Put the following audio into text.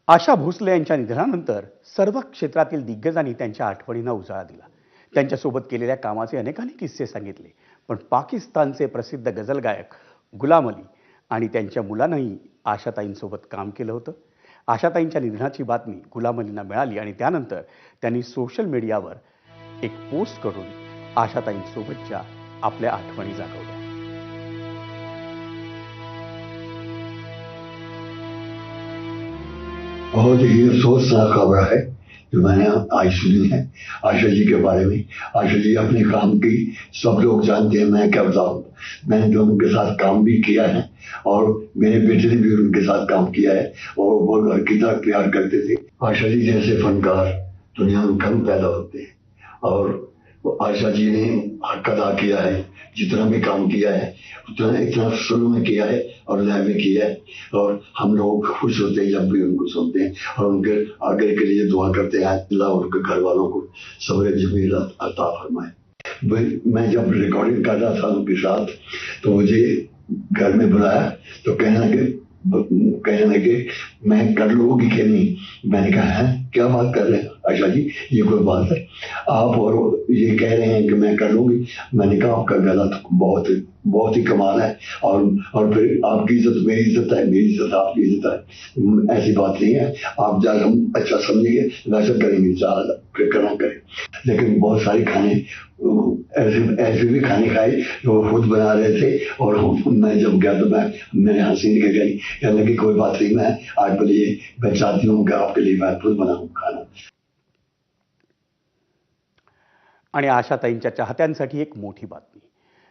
आशा भोसले यांच्या निधनानंतर सर्व क्षेत्रातील दिग्गजांनी त्यांच्या आठवणींना उजाळा दिला. त्यांच्यासोबत केलेल्या कामाचे अनेकांनी किस्से सांगितले. पण पाकिस्तानचे प्रसिद्ध गझल गायक गुलाम अली आणि त्यांच्या मुलांनाही आशाताईंसोबत काम केलं होतं. आशाताईंच्या निधनाची बातमी गुलाम अलींना मिळाली आणि त्यानंतर त्यांनी सोशल मीडियावर एक पोस्ट करून आशाताईंसोबतच्या आपल्या आठवणी जागवल्या. बहुत ही अफसोसनाक खबर है जो मैंने आज सुनी है आशा जी के बारे में। आशा जी अपने काम की सब लोग जानते हैं, मैं क्या बताऊं। मैंने तो उनके साथ काम भी किया है और मेरे बेटे ने भी उनके साथ काम किया है और वो घर की तरह प्यार करते थे। आशा जी जैसे फनकार दुनिया में कम पैदा होते हैं और आशा जी ने हक अदा किया है। जितना भी काम किया है उतना इतना शुरू में किया है और लय में किया है और हम लोग खुश होते हैं जब भी उनको सुनते हैं और उनके आगे के लिए दुआ करते हैं अल्लाह उनके घर वालों को सब्र जमील अता फरमाए। मैं जब रिकॉर्डिंग कर रहा था उनके साथ तो मुझे घर में बुलाया तो कहने लगे मैं कर लूंगी कि नहीं। मैंने कहा है क्या बात कर रहे हैं आशा जी, ये कोई बात है? आप और ये कह रहे हैं कि मैं कर लूंगी। मैंने कहा आपका गला तो बहुत ही कमाल है और फिर आपकी इज्जत मेरी इज्जत है, मेरी इज्जत आपकी इज्जत है, ऐसी बात नहीं है। आप जब हम अच्छा समझेंगे वैसा करेंगे, फिर करना करें। लेकिन बहुत सारे खाने ऐसे भी खाने खाए जो वो खुद बना रहे थे और मैं जब गया तो मैंने हंसी निकल गई। कहने लगी कोई बात नहीं, मैं आज बोलिए मैं चाहती हूँ कि आपके लिए मैं खुद बनाऊँ खाना। आणि आशाताईंच्या चाहत्यांसाठी एक मोठी बातमी.